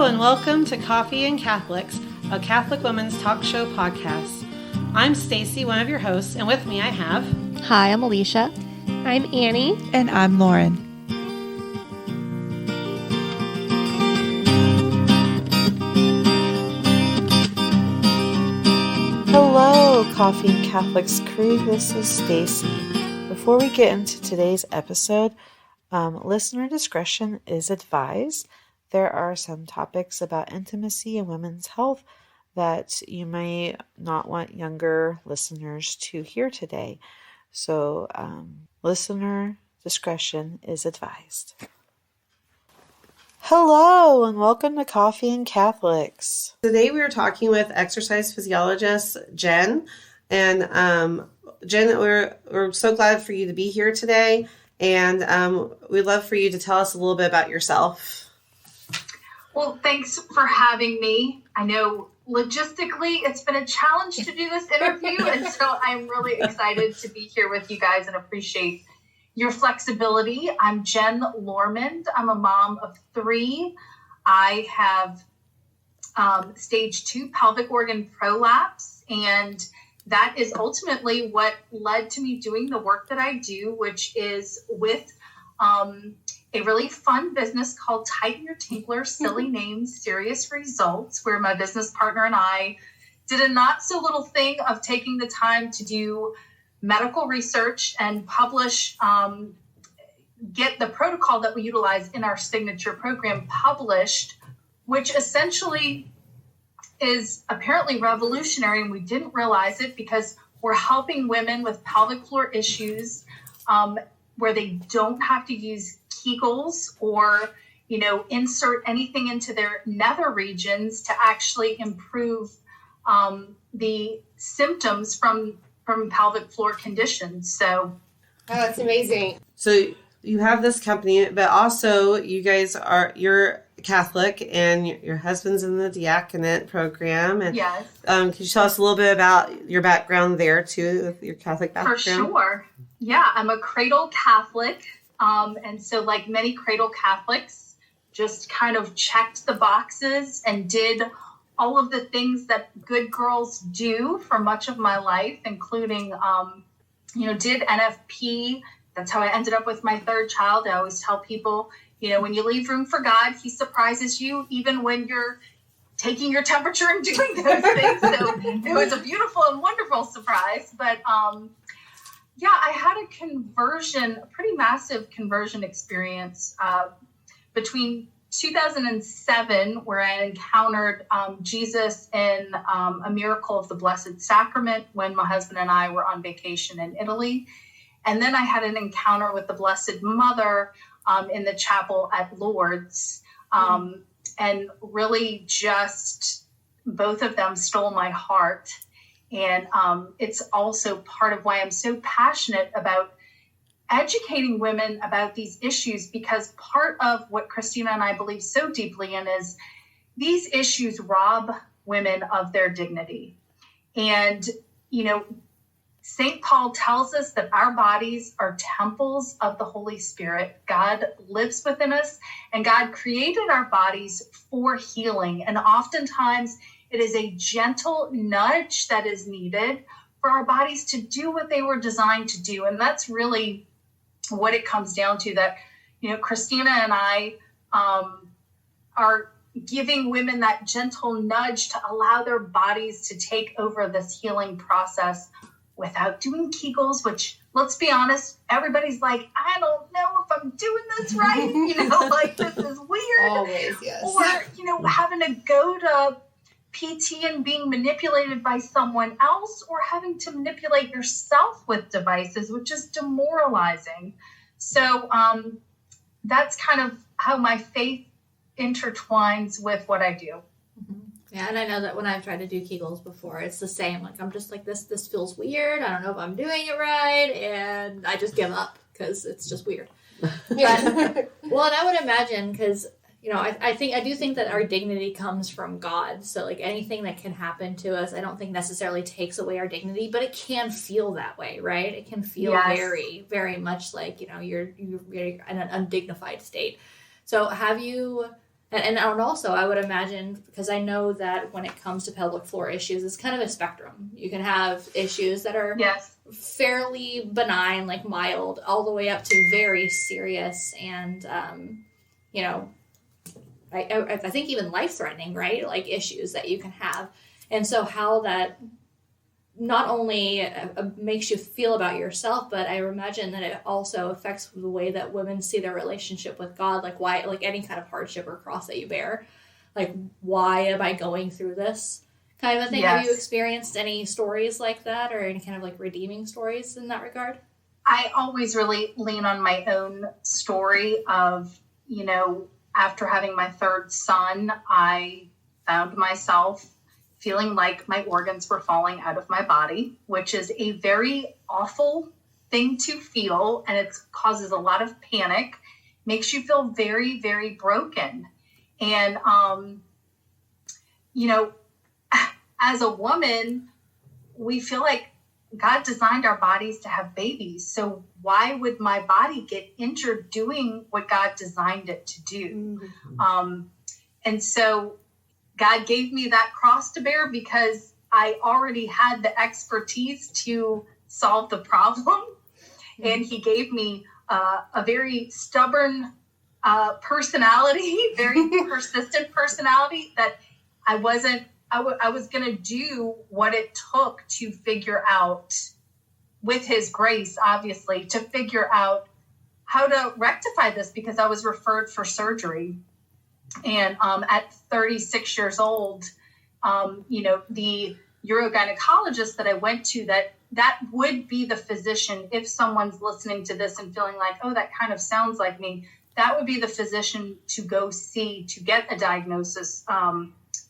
Hello and welcome to Coffee and Catholics, a Catholic women's talk show podcast. I'm Stacy, one of your hosts, and with me I have... Hi, I'm Alicia. I'm Annie. And I'm Lauren. Hello, Coffee and Catholics crew. This is Stacy. Before we get into today's episode, listener discretion is advised. There are some topics about intimacy and women's health that you may not want younger listeners to hear today. So, listener discretion is advised. Hello, and welcome to Coffee and Catholics. Today we are talking with exercise physiologist Jenn. And Jenn, we're so glad for you to be here today. And we'd love for you to tell us a little bit about yourself. Well, thanks for having me. I know logistically it's been a challenge to do this interview, and so I'm really excited to be here with you guys and appreciate your flexibility. I'm Jenn Lormand. I'm a mom of 3. I have stage 2 pelvic organ prolapse, and that is ultimately what led to me doing the work that I do, which is with a really fun business called Tighten Your Tinkler, silly name, serious results, where my business partner and I did a not so little thing of taking the time to do medical research and publish, get the protocol that we utilize in our signature program published, which essentially is apparently revolutionary, and we didn't realize it because we're helping women with pelvic floor issues where they don't have to use Kegels or, insert anything into their nether regions to actually improve the symptoms from pelvic floor conditions. So, that's amazing. So you have this company, but also you're Catholic and your husband's in the diaconate program. And yes. Can you tell us a little bit about your background there too, with your Catholic background? For sure. Yeah, I'm a cradle Catholic. And so like many cradle Catholics, just kind of checked the boxes and did all of the things that good girls do for much of my life, including, did NFP. That's how I ended up with my 3rd child. I always tell people, when you leave room for God, he surprises you even when you're taking your temperature and doing those things. So it was a beautiful and wonderful surprise. But I had a pretty massive conversion experience between 2007, where I encountered Jesus in a miracle of the Blessed Sacrament when my husband and I were on vacation in Italy. And then I had an encounter with the Blessed Mother in the chapel at Lourdes. And really just both of them stole my heart. And it's also part of why I'm so passionate about educating women about these issues, because part of what Christina and I believe so deeply in is these issues rob women of their dignity. And, St. Paul tells us that our bodies are temples of the Holy Spirit. God lives within us, and God created our bodies for healing. And oftentimes it is a gentle nudge that is needed for our bodies to do what they were designed to do. And that's really what it comes down to, that, Christina and I are giving women that gentle nudge to allow their bodies to take over this healing process without doing Kegels, which, let's be honest, everybody's like, I don't know if I'm doing this right. This is weird. Always, yes. Or, having to go to PT and being manipulated by someone else, or having to manipulate yourself with devices, which is demoralizing. So that's kind of how my faith intertwines with what I do. Yeah, and I know that when I've tried to do Kegels before, it's the same. Like, I'm just like, this feels weird. I don't know if I'm doing it right. And I just give up because it's just weird. But, well, and I would imagine, because, I do think that our dignity comes from God. So, like, anything that can happen to us, I don't think necessarily takes away our dignity, but it can feel that way, right? It can feel very, very much like, you're in an undignified state. So have you And also, I would imagine, because I know that when it comes to pelvic floor issues, it's kind of a spectrum. You can have issues that are fairly benign, like mild, all the way up to very serious and, you know, I think even life-threatening, right? Like issues that you can have. And so how that not only makes you feel about yourself, but I imagine that it also affects the way that women see their relationship with God, like why, like any kind of hardship or cross that you bear, like why am I going through this kind of a thing? Yes. Have you experienced any stories like that, or any kind of like redeeming stories in that regard? I always really lean on my own story of, you know, after having my third son, I found myself feeling like my organs were falling out of my body, which is a very awful thing to feel, and it causes a lot of panic, makes you feel very, very broken. And, you know, as a woman, we feel like God designed our bodies to have babies. So why would my body get injured doing what God designed it to do? Mm-hmm. And so God gave me that cross to bear because I already had the expertise to solve the problem. Mm-hmm. And he gave me a very stubborn personality, very persistent personality that I was going to do what it took to figure out, with his grace, obviously, to figure out how to rectify this, because I was referred for surgery. And at 36 years old, you know, the urogynecologist that I went to, that would be the physician, if someone's listening to this and feeling like, oh, that kind of sounds like me, that would be the physician to go see to get a diagnosis,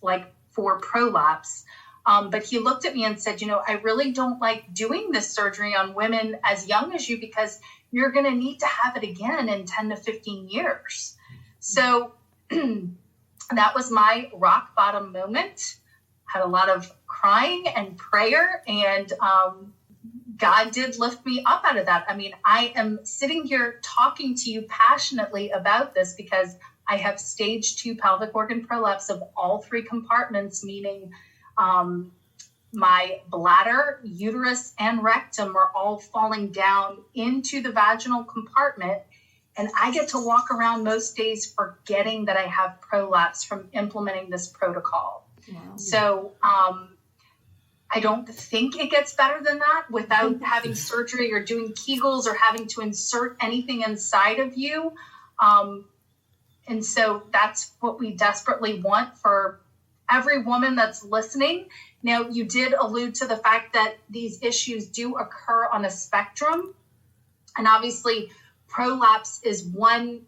like for prolapse. But he looked at me and said, you know, I really don't like doing this surgery on women as young as you, because you're going to need to have it again in 10 to 15 years. So that was my rock bottom moment. Had a lot of crying and prayer, and God did lift me up out of that. I mean, I am sitting here talking to you passionately about this because I have stage 2 pelvic organ prolapse of all 3 compartments, meaning my bladder, uterus, and rectum are all falling down into the vaginal compartment. And I get to walk around most days forgetting that I have prolapse from implementing this protocol. Wow. So I don't think it gets better than that without having surgery or doing Kegels or having to insert anything inside of you. And so that's what we desperately want for every woman that's listening. Now, you did allude to the fact that these issues do occur on a spectrum. And obviously, prolapse is one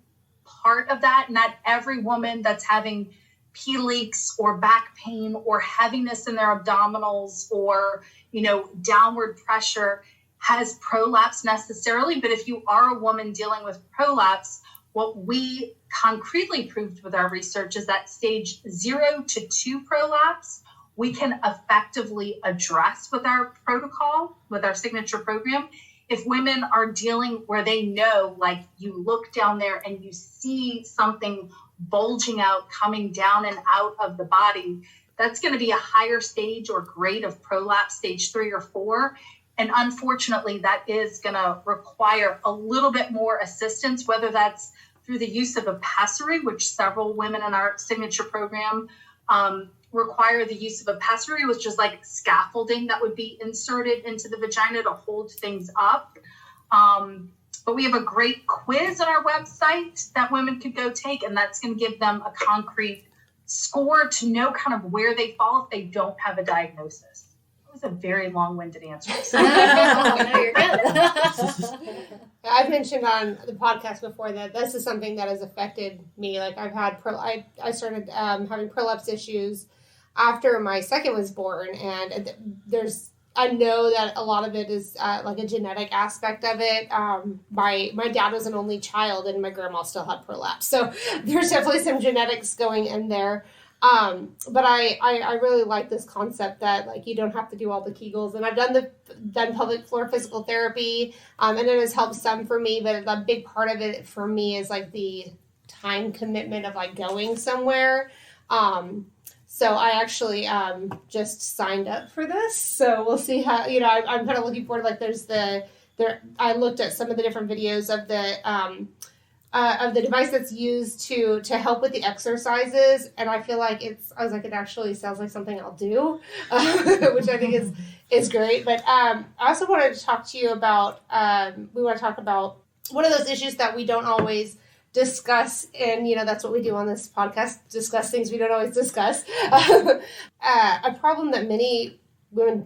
part of that. Not every woman that's having pee leaks or back pain or heaviness in their abdominals or, you know, downward pressure has prolapse necessarily. But if you are a woman dealing with prolapse, what we concretely proved with our research is that stage 0 to 2 prolapse, we can effectively address with our protocol, with our signature program. If women are dealing where they know, like you look down there and you see something bulging out, coming down and out of the body, that's going to be a higher stage or grade of prolapse, stage 3 or 4. And unfortunately, that is going to require a little bit more assistance, whether that's through the use of a pessary, which several women in our signature program require the use of a pessary, which is like scaffolding that would be inserted into the vagina to hold things up. But we have a great quiz on our website that women could go take, and that's going to give them a concrete score to know kind of where they fall if they don't have a diagnosis. That was a very long-winded answer. No, you're good. I've mentioned on the podcast before that this is something that has affected me. Like I've had, I started having prolapse issues after my second was born, and I know that a lot of it is like a genetic aspect of it. My dad was an only child, and my grandma still had prolapse, so there's definitely some genetics going in there. But I really like this concept that like you don't have to do all the Kegels, and I've done pelvic floor physical therapy, and it has helped some for me. But a big part of it for me is like the time commitment of like going somewhere. So I actually just signed up for this. So we'll see how, I'm kind of looking forward. Like I looked at some of the different videos of the device that's used to help with the exercises. And I feel like it actually sounds like something I'll do, which I think is great. But I also wanted to talk to you about, we want to talk about one of those issues that we don't always discuss, and that's what we do on this podcast, discuss things we don't always discuss. A problem that many women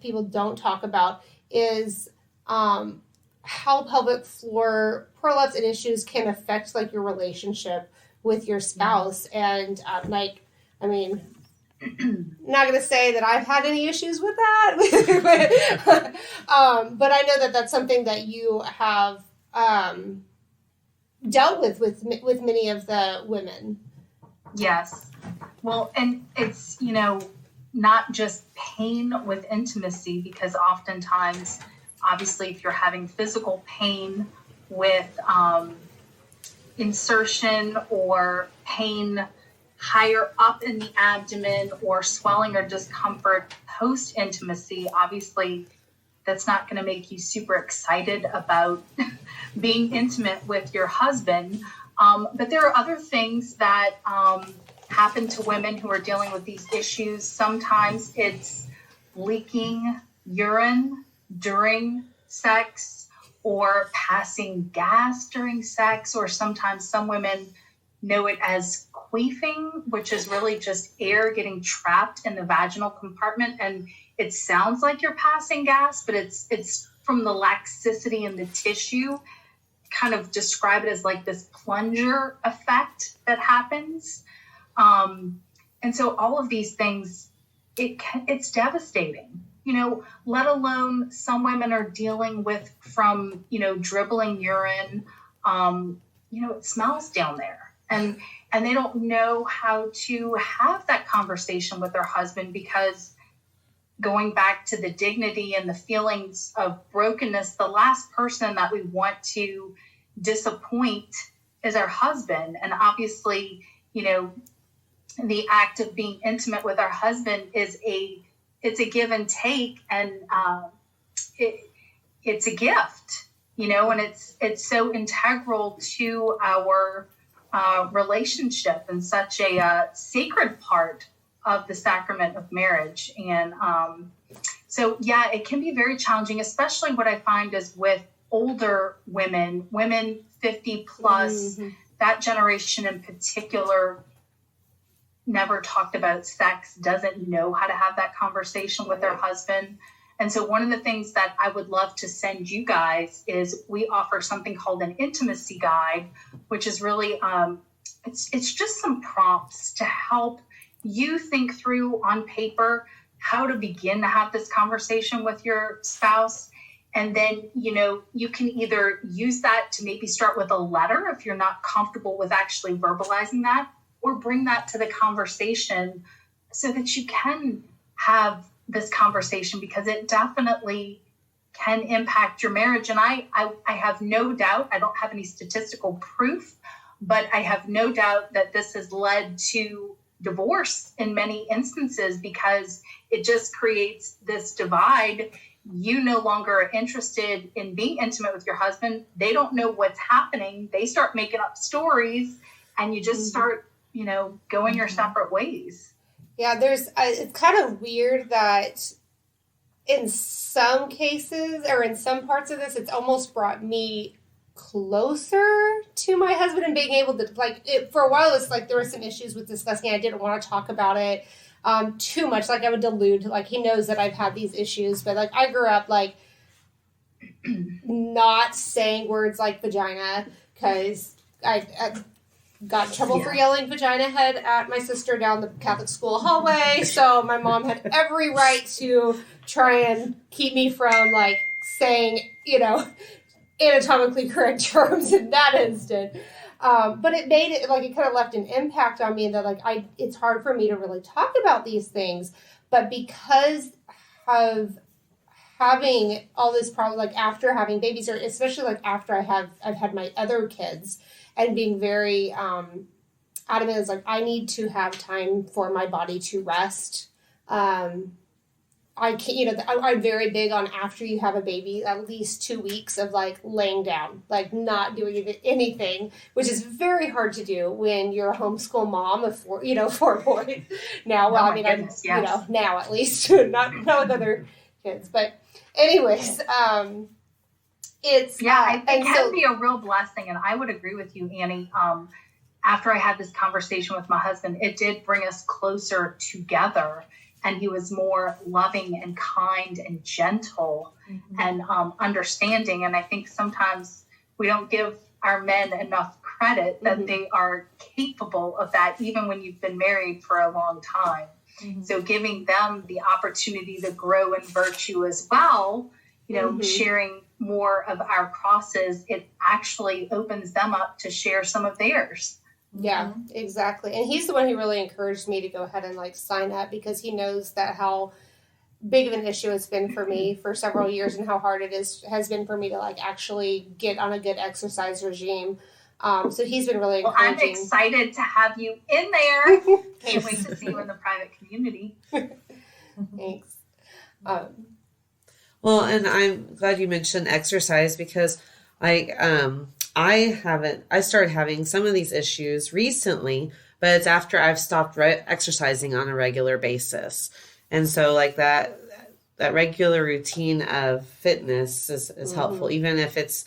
people don't talk about is how pelvic floor prolapse and issues can affect like your relationship with your spouse. And not gonna say that I've had any issues with that, but I know that that's something that you have dealt with many of the women. Yes. Well, and it's, not just pain with intimacy, because oftentimes, obviously, if you're having physical pain with insertion or pain higher up in the abdomen or swelling or discomfort post-intimacy, obviously, that's not going to make you super excited about being intimate with your husband. But there are other things that happen to women who are dealing with these issues. Sometimes it's leaking urine during sex or passing gas during sex, or sometimes some women know it as queefing, which is really just air getting trapped in the vaginal compartment. And it sounds like you're passing gas, but it's from the laxicity in the tissue. Kind of describe it as like this plunger effect that happens. And so all of these things, it's devastating, let alone some women are dealing with from, dribbling urine, it smells down there, and they don't know how to have that conversation with their husband, because going back to the dignity and the feelings of brokenness, the last person that we want to disappoint is our husband. And obviously, the act of being intimate with our husband it's a give and take, and it's a gift, and it's so integral to our relationship and such a sacred part of the sacrament of marriage. And so, yeah, it can be very challenging, especially what I find is with older women 50 plus, mm-hmm. That generation in particular never talked about sex, doesn't know how to have that conversation with their husband. And so one of the things that I would love to send you guys is we offer something called an intimacy guide, which is really, it's just some prompts to help you think through on paper how to begin to have this conversation with your spouse. And then, you can either use that to maybe start with a letter if you're not comfortable with actually verbalizing that, or bring that to the conversation so that you can have this conversation, because it definitely can impact your marriage. And I have no doubt, I don't have any statistical proof, but I have no doubt that this has led to divorce in many instances, because it just creates this divide. You no longer are interested in being intimate with your husband. They don't know what's happening. They start making up stories, and you just start, going your separate ways. Yeah, it's kind of weird that in some cases, or in some parts of this, it's almost brought me closer to my husband and being able to, for a while, it's like there were some issues with discussing. I didn't want to talk about it too much. Like I would delude, he knows that I've had these issues, but I grew up not saying words like vagina, because I got in trouble for yelling vagina head at my sister down the Catholic school hallway. So my mom had every right to try and keep me from saying, anatomically correct terms in that instant. But it made it it kind of left an impact on me that it's hard for me to really talk about these things. But because of having all this problem, like after having babies, or especially like after I've had my other kids, and being very adamant is like, I need to have time for my body to rest. I can't, I'm very big on after you have a baby, at least 2 weeks of like laying down, like not doing anything, which is very hard to do when you're a homeschool mom of 4 boys. Now, well, Goodness, yes. Now at least, not with other kids, but anyways, it's it can be a real blessing, and I would agree with you, Annie. After I had this conversation with my husband, it did bring us closer together. And he was more loving and kind and gentle and understanding. And I think sometimes we don't give our men enough credit that they are capable of that, even when you've been married for a long time. So giving them the opportunity to grow in virtue as well, sharing more of our crosses, it actually opens them up to share some of theirs. Yeah, exactly. And he's the one who really encouraged me to go ahead and like sign up, because he knows that how big of an issue it's been for me for several years, and how hard it has been for me to like actually get on a good exercise regime. So he's been really encouraging. I'm excited to have you in there. Can't wait to see you in the private community. Thanks. Well, and I'm glad you mentioned exercise, because I started having some of these issues recently, but it's after I've stopped exercising on a regular basis. And so like that regular routine of fitness is helpful, even if it's,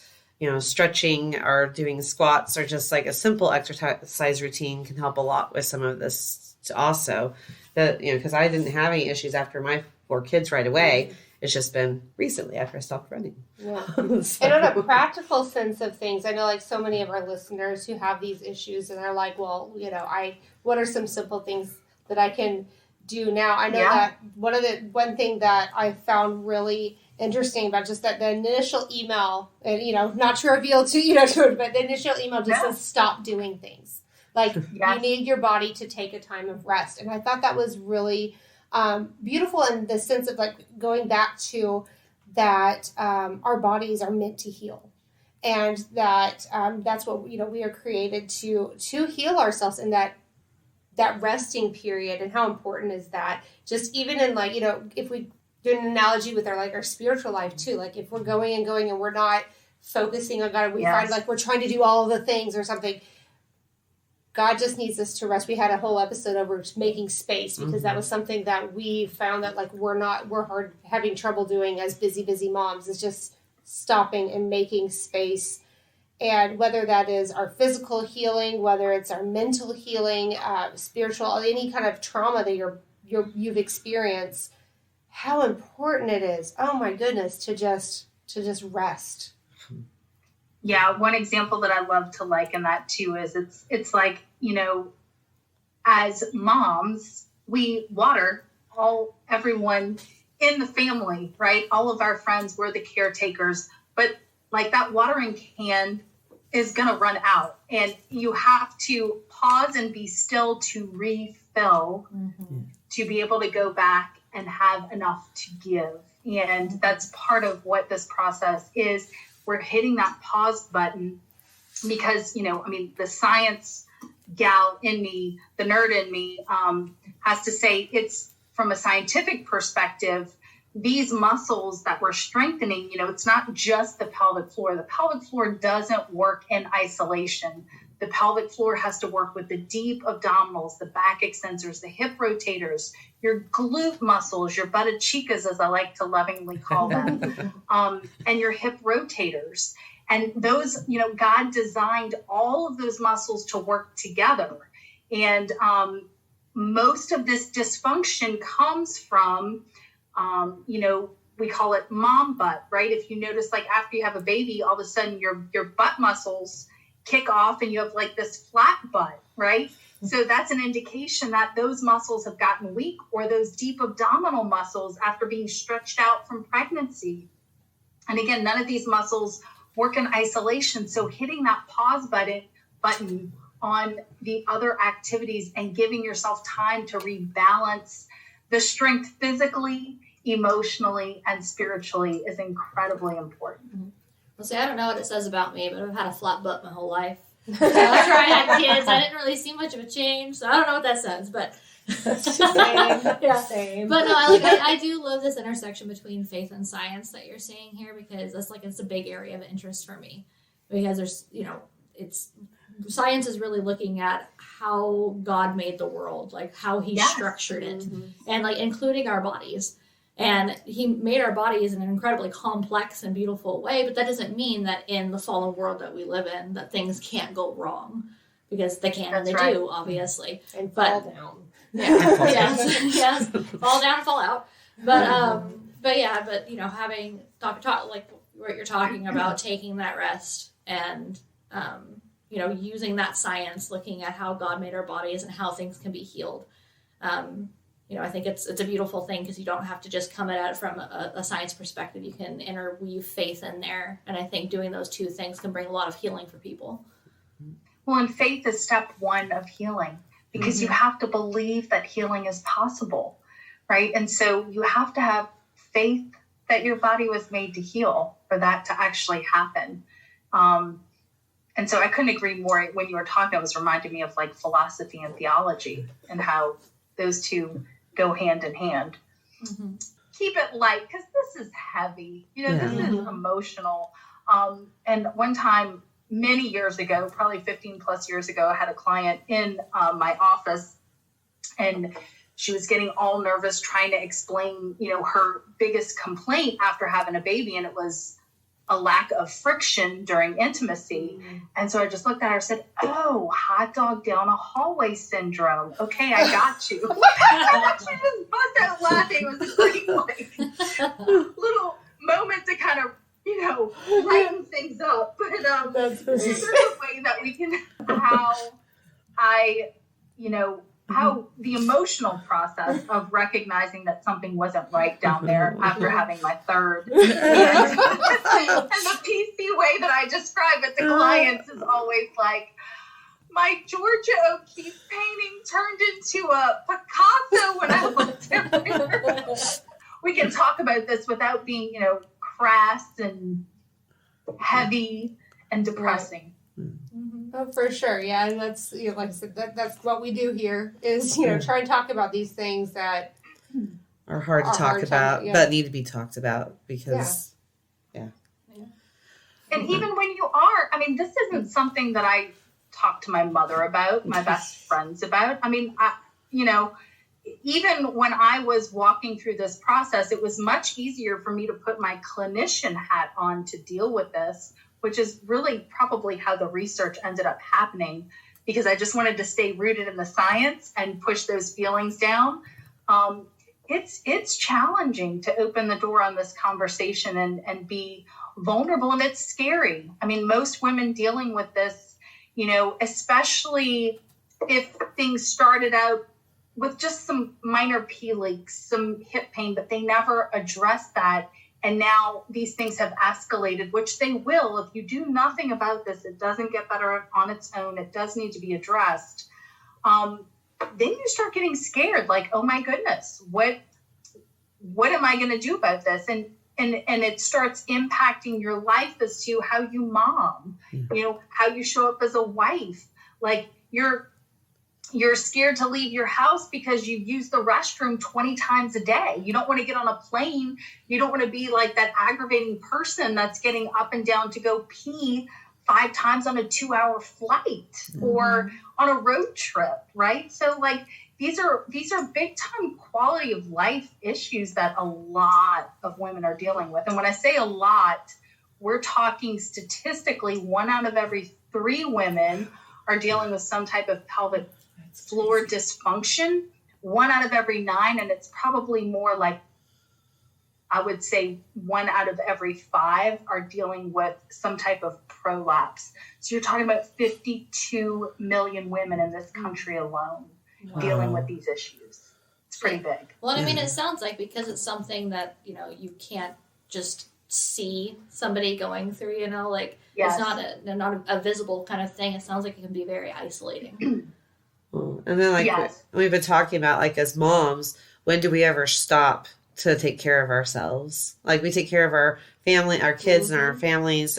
stretching or doing squats, or just like a simple exercise routine can help a lot with some of this also. Because I didn't have any issues after my 4 kids right away. It's just been recently after I stopped running. Yeah. So. And on a practical sense of things, I know like so many of our listeners who have these issues and are like, well, what are some simple things that I can do now? I know that one thing that I found really interesting about just that the initial email, and not to reveal but the initial email just says stop doing things. Like you need your body to take a time of rest. And I thought that was really beautiful in the sense of like going back to that our bodies are meant to heal, and that that's what we are created to heal ourselves in that resting period. And how important is that? Just even in like if we do an analogy with our spiritual life too, like if we're going and we're not focusing on God, we find like we're trying to do all of the things or something. God just needs us to rest. We had a whole episode over making space, because that was something that we found that like we're having trouble doing as busy moms, is just stopping and making space. And whether that is our physical healing, whether it's our mental healing, spiritual, any kind of trauma that you've experienced, how important it is. Oh my goodness, to just rest. Yeah, one example that I love to liken that to is it's like, as moms, we water everyone in the family, right? All of our friends, we're the caretakers, but like that watering can is going to run out, and you have to pause and be still to refill, to be able to go back and have enough to give. And that's part of what this process is. We're hitting that pause button because, the science gal in me, the nerd in me, has to say it's from a scientific perspective, these muscles that we're strengthening, it's not just the pelvic floor. The pelvic floor doesn't work in isolation. The pelvic floor has to work with the deep abdominals, the back extensors, the hip rotators, your glute muscles, your buttocicas, as I like to lovingly call them, and your hip rotators. And those, God designed all of those muscles to work together. And most of this dysfunction comes from, we call it mom butt, right? If you notice, like after you have a baby, all of a sudden your butt muscles kick off and you have like this flat butt, right? So that's an indication that those muscles have gotten weak, or those deep abdominal muscles after being stretched out from pregnancy. And again, none of these muscles work in isolation. So hitting that pause button on the other activities and giving yourself time to rebalance the strength physically emotionally and spiritually is incredibly important. Well, see, I don't know what it says about me, but I've had a flat butt my whole life. So after I had kids, I didn't really see much of a change, so I don't know what that says, but Same. But no, I do love this intersection between faith and science that you're seeing here, because it's a big area of interest for me, because there's, science is really looking at how God made the world, like how he structured it, and like including our bodies. And he made our bodies in an incredibly complex and beautiful way, but that doesn't mean that in the fallen world that we live in, that things can't go wrong, because they can. That's and they do, obviously. And fall down. Yeah. yes. Fall down and fall out. But having talk like what you're talking about, taking that rest and using that science, looking at how God made our bodies and how things can be healed. I think it's a beautiful thing, because you don't have to just come at it from a science perspective. You can interweave faith in there. And I think doing those two things can bring a lot of healing for people. Well, and faith is step one of healing, because you have to believe that healing is possible, right? And so you have to have faith that your body was made to heal for that to actually happen. And so I couldn't agree more. When you were talking, it was reminding me of like philosophy and theology and how those two go hand in hand. Keep it light, because this is heavy. This is emotional. And one time, many years ago, probably 15 plus years ago, I had a client in my office, and she was getting all nervous trying to explain, her biggest complaint after having a baby, and it was a lack of friction during intimacy. And so I just looked at her and said, "Oh, hot dog down a hallway syndrome. Okay, I got you." And she just bust out laughing. It was a great little moment to kind of, lighten things up. But there's a way that we can, how the emotional process of recognizing that something wasn't right down there after having my third. And the PC way that I describe it to clients is always like, my Georgia O'Keeffe painting turned into a Picasso when I looked at it. We can talk about this without being, crass and heavy and depressing. Oh, for sure. Yeah. And that's, like I said, that's what we do here is, try and talk about these things that are hard to talk about, but need to be talked about, because, And even when you are, this isn't something that I talk to my mother about, my best friends about. Even when I was walking through this process, it was much easier for me to put my clinician hat on to deal with this, which is really probably how the research ended up happening, because I just wanted to stay rooted in the science and push those feelings down. It's challenging to open the door on this conversation and be vulnerable, and it's scary. Most women dealing with this, especially if things started out with just some minor pee leaks, some hip pain, but they never addressed that. And now these things have escalated, which they will. If you do nothing about this, it doesn't get better on its own. It does need to be addressed. Then you start getting scared, like, oh my goodness, what am I going to do about this? And it starts impacting your life as to how you mom, how you show up as a wife. Like you're scared to leave your house because you use the restroom 20 times a day. You don't want to get on a plane. You don't want to be like that aggravating person that's getting up and down to go pee 5 times on a 2-hour flight or on a road trip, right? So like these are big time quality of life issues that a lot of women are dealing with. And when I say a lot, we're talking statistically 1 out of every 3 women are dealing with some type of pelvic floor dysfunction, 1 out of every 9, and it's probably more like, I would say 1 out of every 5 are dealing with some type of prolapse. So you're talking about 52 million women in this country alone dealing with these issues. It's pretty big. Well, it sounds like, because it's something that, you can't just see somebody going through, it's not a visible kind of thing. It sounds like it can be very isolating. And then we've been talking about, like, as moms, when do we ever stop to take care of ourselves. Like we take care of our family, our kids and our families,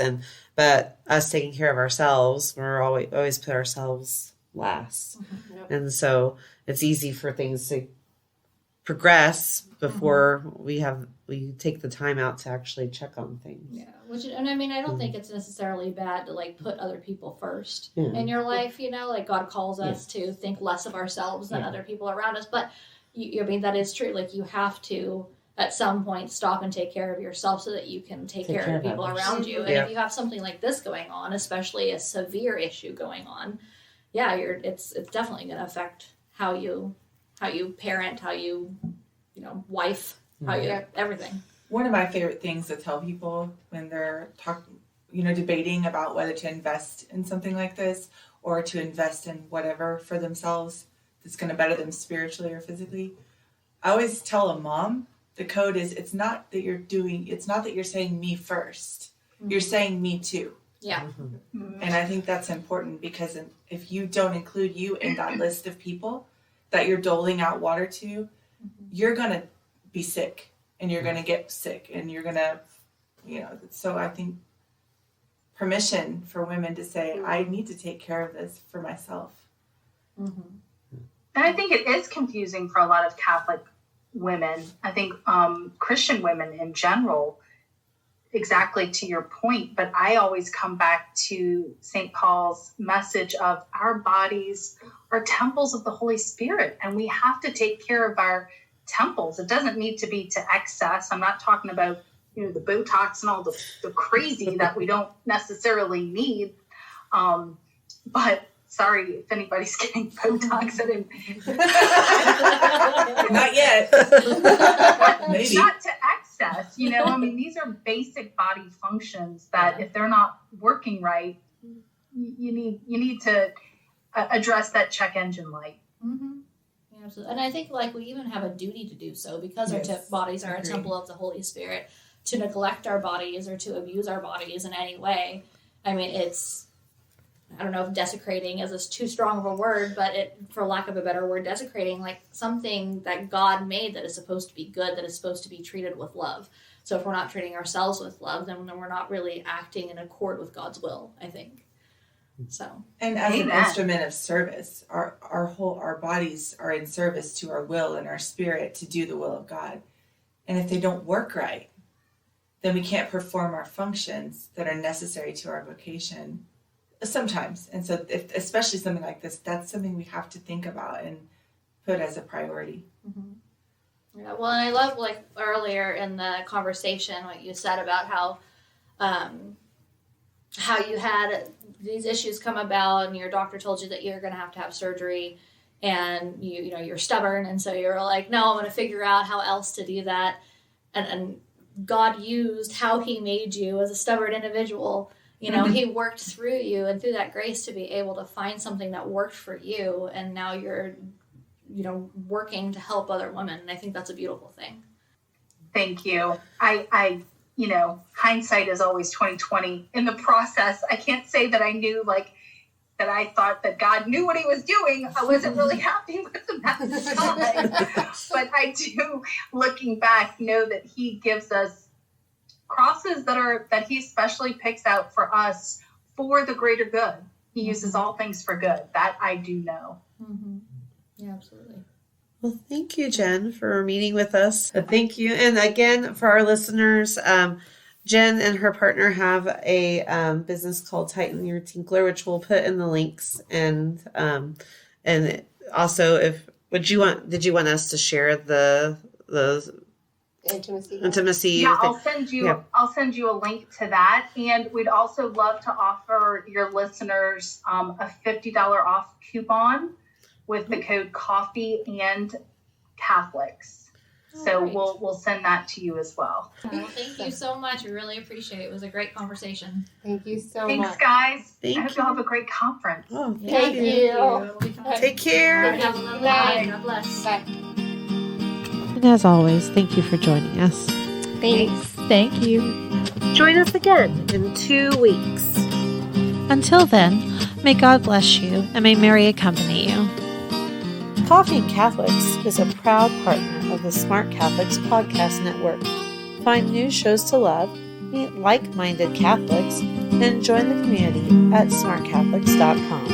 but us taking care of ourselves, we're always put ourselves last. Yep. And so it's easy for things to progress before we take the time out to actually check on things. Yeah, and I mean, I don't think it's necessarily bad to like put other people first in your life. You know, like God calls us to think less of ourselves than other people around us. But I mean, that is true. Like you have to at some point stop and take care of yourself so that you can take care of the people around you. And if you have something like this going on, especially a severe issue going on, it's definitely going to affect how you parent, how you wife, how you everything. One of my favorite things to tell people when they're debating about whether to invest in something like this or to invest in whatever for themselves that's going to better them spiritually or physically, I always tell a mom, the code is it's not that you're saying me first. You're saying me too. Yeah. And I think that's important because if you don't include you in that list of people that you're doling out water to, you're going to be sick and you're going to get sick and you're going to, so I think permission for women to say, I need to take care of this for myself. And I think it is confusing for a lot of Catholic women. I think Christian women in general, exactly to your point, but I always come back to St. Paul's message of our bodies are temples of the Holy Spirit, and we have to take care of our temples. It doesn't need to be to excess. I'm not talking about, the Botox and all the crazy that we don't necessarily need. But sorry if anybody's getting Botox. Not yet. Maybe. Not to excess, I mean, these are basic body functions that if they're not working right, you need to address that check engine light. Yeah, absolutely. And I think we even have a duty to do so because our bodies are a temple of the Holy Spirit. To neglect our bodies or to abuse our bodies in any way, I mean, I don't know if desecrating is too strong of a word, but for lack of a better word, desecrating, like something that God made that is supposed to be good, that is supposed to be treated with love. So if we're not treating ourselves with love, then we're not really acting in accord with God's will, I think. So, and as an instrument of service, our bodies are in service to our will and our spirit to do the will of God. And if they don't work right, then we can't perform our functions that are necessary to our vocation sometimes. And so especially something like this, that's something we have to think about and put as a priority. Yeah, well, and I love earlier in the conversation what you said about how you had these issues come about and your doctor told you that you're going to have surgery and you're stubborn. And so you're like, no, I'm going to figure out how else to do that. And God used how he made you as a stubborn individual. He worked through you and through that grace to be able to find something that worked for you. And now you're, working to help other women. And I think that's a beautiful thing. Thank you. I hindsight is always 20/20 in the process. I can't say that I knew that I thought that God knew what he was doing. I wasn't really happy with him at the time. But I do, looking back, know that he gives us crosses that he especially picks out for us for the greater good. He uses all things for good. That I do know. Yeah, absolutely. Well, thank you, Jenn, for meeting with us. Thank you. And again, for our listeners, Jenn and her partner have a business called Tighten Your Tinkler, which we'll put in the links. And also, did you want us to share the intimacy? Yeah, I'll send you a link to that. And we'd also love to offer your listeners a $50 off coupon with the code COFFEEANDCATHOLICS. So we'll send that to you as well. Well, thank you so much. We really appreciate it. It was a great conversation. Thank you so much. Thanks, guys. I hope you'll have a great conference. Oh, thank you. Take care. Have a lovely day. God bless. Bye. And as always, thank you for joining us. Thanks. Thank you. Join us again in 2 weeks. Until then, may God bless you and may Mary accompany you. Coffee and Catholics is a proud partner of of the Smart Catholics Podcast Network. Find new shows to love, meet like-minded Catholics, and join the community at smartcatholics.com.